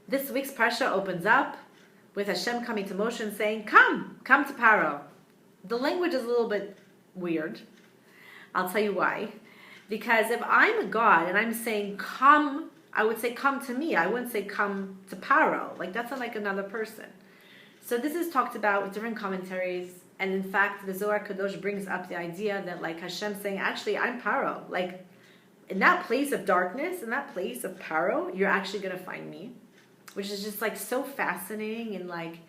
This week's Parsha opens up with Hashem coming to Moshe and saying, come to Paro. The language is a little bit weird. I'll tell you why. Because if I'm a God and I'm saying come, I would say come to me. I wouldn't say come to Paro. Like that's not like another person. So this is talked about with different commentaries. And in fact, the Zohar Kadosh brings up the idea that like Hashem saying, actually, I'm Paro. Like in that place of darkness, in that place of Paro, you're actually going to find me. Which is just like so fascinating, and like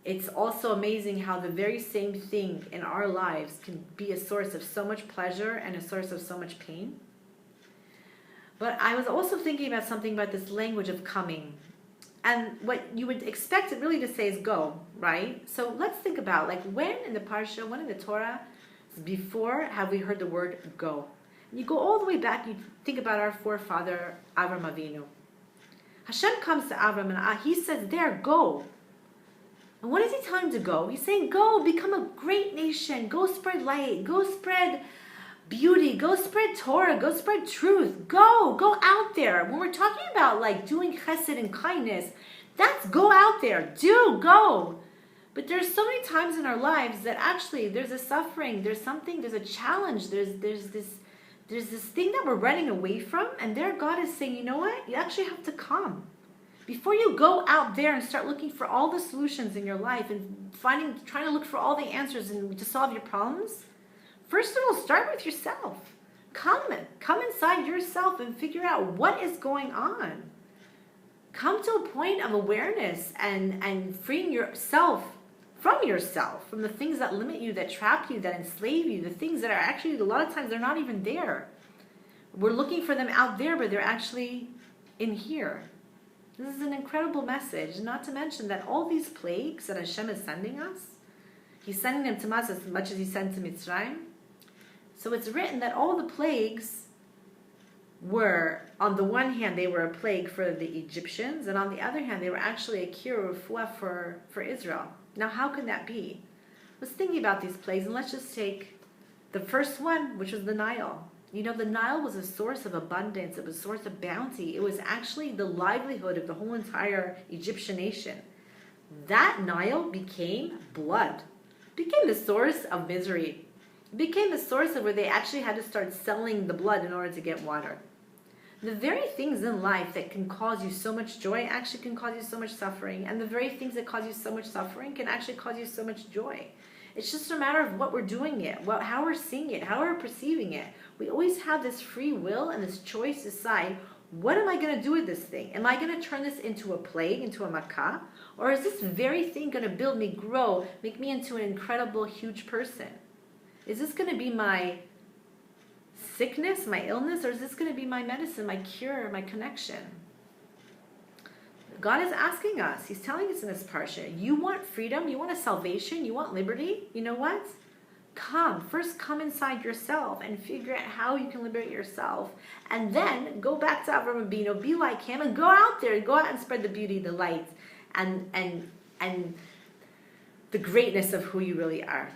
it's also amazing how the very same thing in our lives can be a source of so much pleasure and a source of so much pain. But I was also thinking about something about this language of coming. And what you would expect it really to say is go, right? So let's think about like when in the Parsha, when in the Torah, before have we heard the word go? And you go all the way back, you think about our forefather, Avram Avinu. Hashem comes to Avram and he says, there, go. And what is he telling him to go? He's saying, go, become a great nation. Go spread light. Go spread beauty. Go spread Torah. Go spread truth. Go out there. When we're talking about like doing chesed and kindness, that's go out there. Go. But there's so many times in our lives that actually there's a suffering. There's a challenge. There's this thing that we're running away from, and there God is saying, you know what? You actually have to come. Before you go out there and start looking for all the solutions in your life and trying to look for all the answers and to solve your problems, first of all, start with yourself. Come inside yourself and figure out what is going on. Come to a point of awareness and freeing yourself, from the things that limit you, that trap you, that enslave you, the things that are actually, a lot of times, they're not even there. We're looking for them out there, but they're actually in here. This is an incredible message, not to mention that all these plagues that Hashem is sending us, He's sending them to us as much as He sent to Mitzrayim. So it's written that all the plagues were, on the one hand, they were a plague for the Egyptians, and on the other hand, they were actually a cure for Israel. Now, how can that be? I was thinking about these plagues, and let's just take the first one, which was the Nile. You know, the Nile was a source of abundance. It was a source of bounty. It was actually the livelihood of the whole entire Egyptian nation. That Nile became blood. It became the source of misery. It became the source of where they actually had to start selling the blood in order to get water. The very things in life that can cause you so much joy actually can cause you so much suffering. And the very things that cause you so much suffering can actually cause you so much joy. It's just a matter of what we're doing it, how we're seeing it, how we're perceiving it. We always have this free will and this choice to decide, what am I going to do with this thing? Am I going to turn this into a plague, into a makkah? Or is this very thing going to build me, grow, make me into an incredible, huge person? Is this going to be my sickness, my illness, or is this going to be my medicine, my cure, my connection? God is asking us. He's telling us in this parsha, you want freedom, you want a salvation, you want liberty? You know what? First come inside yourself and figure out how you can liberate yourself. And then go back to Avram Avinu, be like him, and go out there, go out and spread the beauty, the light, and the greatness of who you really are.